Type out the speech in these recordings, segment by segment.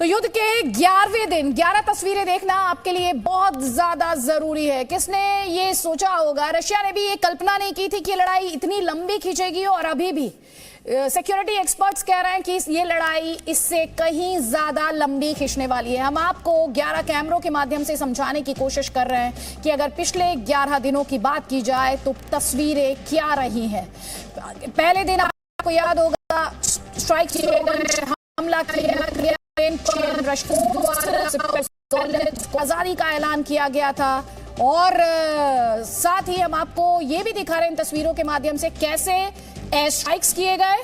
तो युद्ध के 11वें दिन 11 तस्वीरें देखना आपके लिए बहुत ज्यादा जरूरी है। किसने ये सोचा होगा, रशिया ने भी ये कल्पना नहीं की थी कि लड़ाई इतनी लंबी खींचेगी। और अभी भी सिक्योरिटी एक्सपर्ट्स कह रहे हैं कि ये लड़ाई इससे कहीं ज्यादा लंबी खींचने वाली है। हम आपको 11 कैमरों के माध्यम से समझाने की कोशिश कर रहे हैं कि अगर पिछले 11 दिनों की बात की जाए तो तस्वीरें क्या रही हैं। पहले दिन आपको याद होगा स्ट्राइक हमला किया गया, आजादी का ऐलान किया गया था। और साथ ही हम आपको ये भी दिखा रहे हैं तस्वीरों के माध्यम से कैसे एयर स्ट्राइक्स किए गए,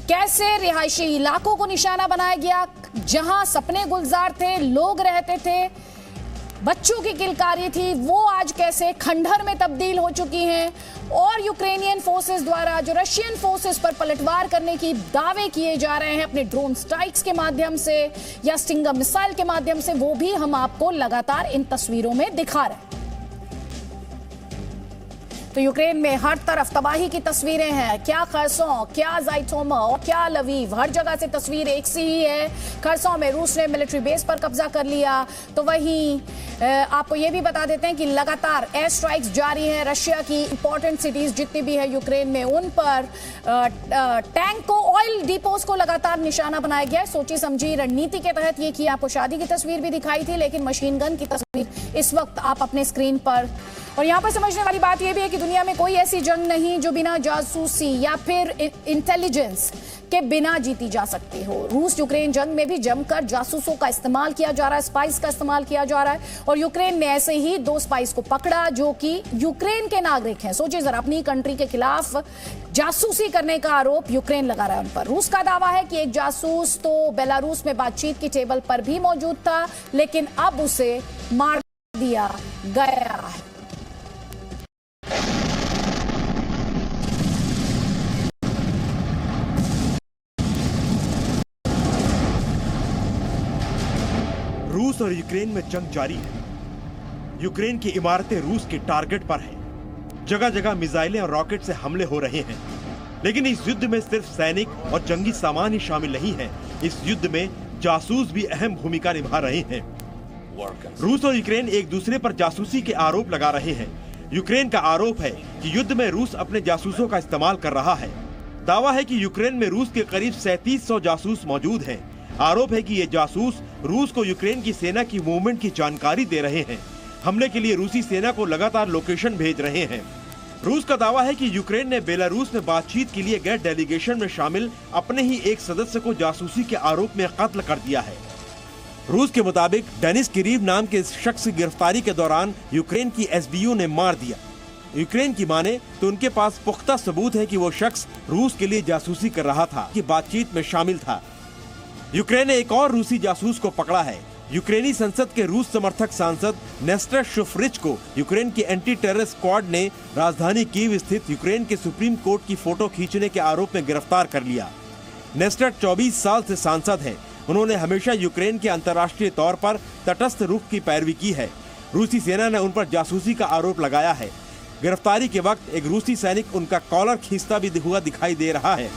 कैसे रिहायशी इलाकों को निशाना बनाया गया, जहां सपने गुलजार थे, लोग रहते थे, बच्चों की किलकारी थी, वो आज कैसे खंडहर में तब्दील हो चुकी हैं। और यूक्रेनियन फोर्सेस द्वारा जो रशियन फोर्सेस पर पलटवार करने की दावे किए जा रहे हैं अपने ड्रोन स्ट्राइक्स के माध्यम से या स्टिंगर मिसाइल के माध्यम से, वो भी हम आपको लगातार इन तस्वीरों में दिखा रहे हैं। तो यूक्रेन में हर तरफ तबाही की तस्वीरें हैं, क्या खरसों, क्या ज़ाइटोमर, क्या लवीव, हर जगह से तस्वीर एक सी ही है। खरसों में रूस ने मिलिट्री बेस पर कब्जा कर लिया। तो वहीं आपको ये भी बता देते हैं कि लगातार एयर स्ट्राइक्स जारी हैं। रशिया की इंपॉर्टेंट सिटीज जितनी भी है यूक्रेन में, उन पर टैंक को, ऑयल डिपोज को लगातार निशाना बनाया गया है। सोची समझी रणनीति के तहत ये किया। आपको शादी की तस्वीर भी दिखाई थी, लेकिन मशीन गन की तस्वीर इस वक्त आप अपने स्क्रीन पर। और यहाँ पर समझने वाली बात यह भी है कि दुनिया में कोई ऐसी जंग नहीं जो बिना जासूसी या फिर इंटेलिजेंस के बिना जीती जा सकती हो। रूस यूक्रेन जंग में भी जमकर जासूसों का इस्तेमाल किया जा रहा है, स्पाइस का इस्तेमाल किया जा रहा है। और यूक्रेन ने ऐसे ही 2 स्पाइस को पकड़ा जो कि यूक्रेन के नागरिक हैं। सोचिए जरा, अपनी कंट्री के खिलाफ जासूसी करने का आरोप यूक्रेन लगा रहा है उन पर। रूस का दावा है कि एक जासूस तो बेलारूस में बातचीत की टेबल पर भी मौजूद था, लेकिन अब उसे मार दिया गया है। रूस और यूक्रेन में जंग जारी है। यूक्रेन की इमारतें रूस के टारगेट पर हैं। जगह जगह मिसाइलें और रॉकेट से हमले हो रहे हैं। लेकिन इस युद्ध में सिर्फ सैनिक और जंगी सामान ही शामिल नहीं है। इस युद्ध में जासूस भी अहम भूमिका निभा रहे हैं। रूस और यूक्रेन एक दूसरे पर जासूसी के आरोप लगा रहे हैं। यूक्रेन का आरोप है कि युद्ध में रूस अपने जासूसों का इस्तेमाल कर रहा है। दावा है कि यूक्रेन में रूस के करीब 3700 जासूस मौजूद हैं। आरोप है कि ये जासूस रूस को यूक्रेन की सेना की मूवमेंट की जानकारी दे रहे हैं। हमले के लिए रूसी सेना को लगातार लोकेशन भेज रहे हैं। रूस का दावा है कि यूक्रेन ने बेलारूस में बातचीत के लिए गए डेलीगेशन में शामिल अपने ही एक सदस्य को जासूसी के आरोप में कत्ल कर दिया है। रूस के मुताबिक डेनिस किरीव नाम के इस शख्स की गिरफ्तारी के दौरान यूक्रेन की एसबीयू ने मार दिया। यूक्रेन की माने तो उनके पास पुख्ता सबूत है कि वो शख्स रूस के लिए जासूसी कर रहा था, कि बातचीत में शामिल था। यूक्रेन ने एक और रूसी जासूस को पकड़ा है। यूक्रेनी संसद के रूस समर्थक सांसद नेस्टर शुफरिच को यूक्रेन की एंटी टेरर स्क्वाड ने राजधानी कीव स्थित यूक्रेन के सुप्रीम कोर्ट की फोटो खींचने के आरोप में गिरफ्तार कर लिया। नेस्टर 24 साल से सांसद हैं। उन्होंने हमेशा यूक्रेन के अंतर्राष्ट्रीय तौर पर तटस्थ रुख की पैरवी की है। रूसी सेना ने उन पर जासूसी का आरोप लगाया है। गिरफ्तारी के वक्त एक रूसी सैनिक उनका कॉलर खींचता भी हुआ दिखाई दे रहा है।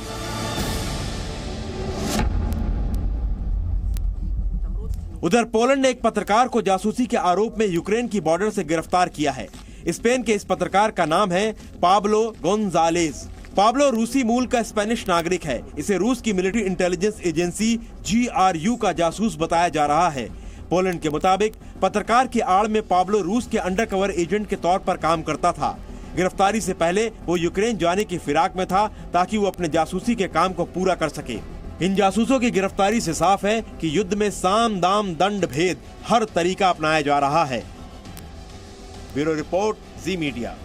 उधर पोलैंड ने एक पत्रकार को जासूसी के आरोप में यूक्रेन की बॉर्डर से गिरफ्तार किया है। स्पेन के इस पत्रकार का नाम है पाब्लो गोंजालेज। पाब्लो रूसी मूल का स्पेनिश नागरिक है। इसे रूस की मिलिट्री इंटेलिजेंस एजेंसी GRU का जासूस बताया जा रहा है। पोलैंड के मुताबिक पत्रकार की आड़ में पाब्लो रूस के अंडरकवर एजेंट के तौर पर काम करता था। गिरफ्तारी से पहले वो यूक्रेन जाने की फिराक में था ताकि वो अपने जासूसी के काम को पूरा कर सके। इन जासूसों की गिरफ्तारी से साफ है कि युद्ध में साम दाम दंड भेद हर तरीका अपनाया जा रहा है। ब्यूरो रिपोर्ट, जी मीडिया।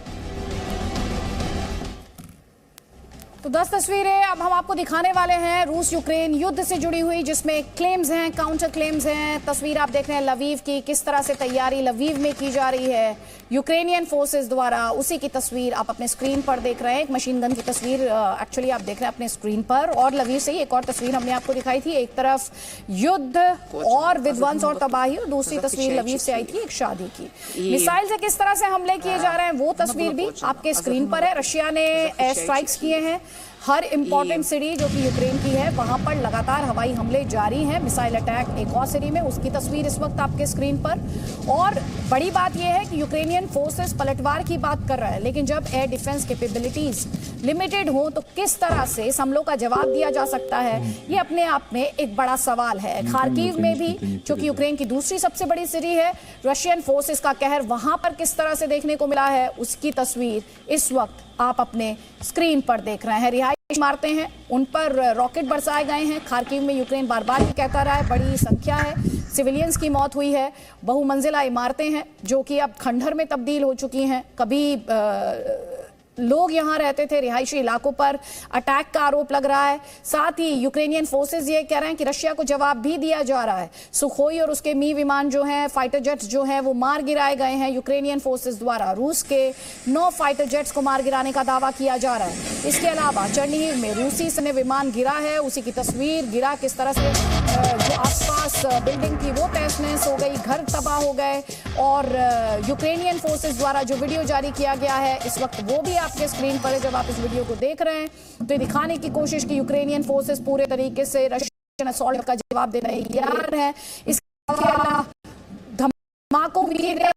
तो 10 तस्वीरें अब हम आपको दिखाने वाले हैं रूस यूक्रेन युद्ध से जुड़ी हुई, जिसमें क्लेम्स हैं, काउंटर क्लेम्स हैं। तस्वीर आप देख रहे हैं लवीव की, किस तरह से तैयारी लवीव में की जा रही है यूक्रेनियन फोर्सेस द्वारा। उसी की तस्वीर आप अपने स्क्रीन पर देख रहे हैं। एक मशीन गन की तस्वीर एक्चुअली आप देख रहे हैं अपने स्क्रीन पर। और लवीव से ही एक और तस्वीर हमने आपको दिखाई थी। एक तरफ युद्ध और विध्वंस और तबाही, और दूसरी तस्वीर लवीव से आई थी एक शादी की। मिसाइल से किस तरह से हमले किए जा रहे हैं वो तस्वीर भी आपके स्क्रीन पर है। रशिया ने एयर स्ट्राइक्स किए हैं हर इंपॉर्टेंट सिटी जो कि यूक्रेन की है वहां पर लगातार हवाई हमले जारी हैं। मिसाइल अटैक एक और सिटी में, उसकी तस्वीर इस वक्त आपके स्क्रीन पर। और बड़ी बात यह है कि यूक्रेनियन फोर्सेस पलटवार की बात कर रहा है, लेकिन जब एयर डिफेंस कैपेबिलिटीज लिमिटेड हो तो किस तरह से इस हमलों का जवाब दिया जा सकता है, ये अपने आप में एक बड़ा सवाल है। खार्किव में भी, जो कि यूक्रेन की दूसरी सबसे बड़ी सिटी है, रशियन फोर्सेस का कहर वहां पर किस तरह से देखने को मिला है, उसकी तस्वीर इस वक्त आप अपने स्क्रीन पर देख रहे हैं। रिहायशी इमारतें हैं, उन पर रॉकेट बरसाए गए हैं। खार्किव में यूक्रेन बार बार कहता रहा है बड़ी संख्या है, सिविलियंस की मौत हुई है। बहुमंजिला इमारतें हैं जो कि अब खंडहर में तब्दील हो चुकी हैं। कभी लोग यहां रहते थे, रिहायशी इलाकों पर अटैक का आरोप लग रहा है। साथ ही यूक्रेनियन फोर्सेस ये कह रहे हैं कि रशिया को जवाब भी दिया जा रहा है। सुखोई और उसके मी विमान जो हैं, फाइटर जेट्स जो हैं, वो मार गिराए गए हैं यूक्रेनियन फोर्सेस द्वारा। रूस के 9 फाइटर जेट्स को मार गिराने का दावा किया जा रहा है। इसके अलावा चर्निहिव में रूसी सैन्य विमान गिरा है, उसी की तस्वीर, गिरा किस तरह से जो आसपास बिल्डिंग थी वो तहस नहस हो गई, घर तबाह हो गए। और यूक्रेनियन फोर्सेस द्वारा जो वीडियो जारी किया गया है इस वक्त वो भी आपके स्क्रीन पर है। जब आप इस वीडियो को देख रहे हैं तो ये दिखाने की कोशिश की यूक्रेनियन फोर्सेस पूरे तरीके से रशियन असॉल्ट का जवाब देने तैयार है। इसके अलावा धमाकों भी हैं।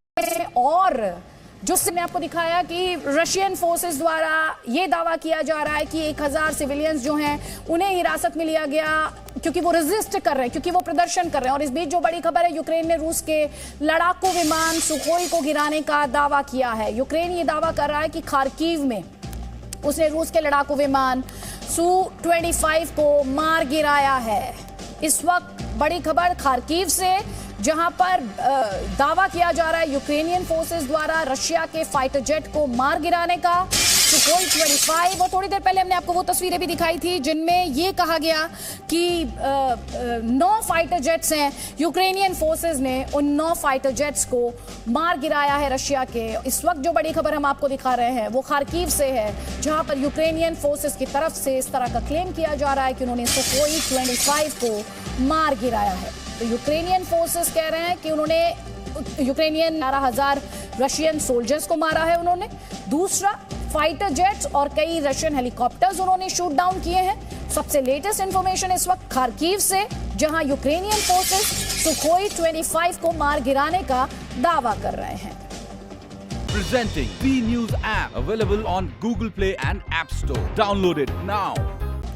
और जो मैंने आपको दिखाया कि रशियन फोर्सेस द्वारा ये दावा किया जा रहा है कि 1000 सिविलियंस जो हैं उन्हें हिरासत में लिया गया क्योंकि वो रेजिस्ट कर रहे हैं, क्योंकि वो प्रदर्शन कर रहे हैं। और इस बीच जो बड़ी खबर है, यूक्रेन ने रूस के लड़ाकू विमान सुखोई को गिराने का दावा किया है। यूक्रेन ये दावा कर रहा है कि खार्किव में उसने रूस के लड़ाकू विमान Su-25 को मार गिराया है। इस वक्त बड़ी खबर खार्किव से, जहां पर दावा किया जा रहा है यूक्रेनियन फोर्सेस द्वारा रशिया के फाइटर जेट को मार गिराने का। सुखोई 25, और थोड़ी देर पहले हमने आपको वो तस्वीरें भी दिखाई थी जिनमें ये कहा गया कि 9 फाइटर जेट्स हैं। यूक्रेनियन फोर्सेस ने उन 9 फाइटर जेट्स को मार गिराया है रशिया के। इस वक्त जो बड़ी खबर हम आपको दिखा रहे हैं वो खार्किव से है, जहां पर यूक्रेनियन फोर्सेस की तरफ से इस तरह का क्लेम किया जा रहा है कि उन्होंने सुखोई 25 को मार गिराया है। तो यूक्रेनियन फोर्सेस कह रहे हैं कि उन्होंने यूक्रेनियन 11,000 रशियन सोल्जर्स को मारा है उन्होंने। दूसरा, फाइटर जेट्स और कई रशियन हेलीकॉप्टर्स उन्होंने शूट डाउन किए हैं। सबसे लेटेस्ट इंफॉर्मेशन इस वक्त खार्किव से, जहां यूक्रेनियन फोर्सेस सुखोई 25 को मार गिराने का दावा कर रहे हैं। Presenting B News app, available on Google Play and App Store. Download it now.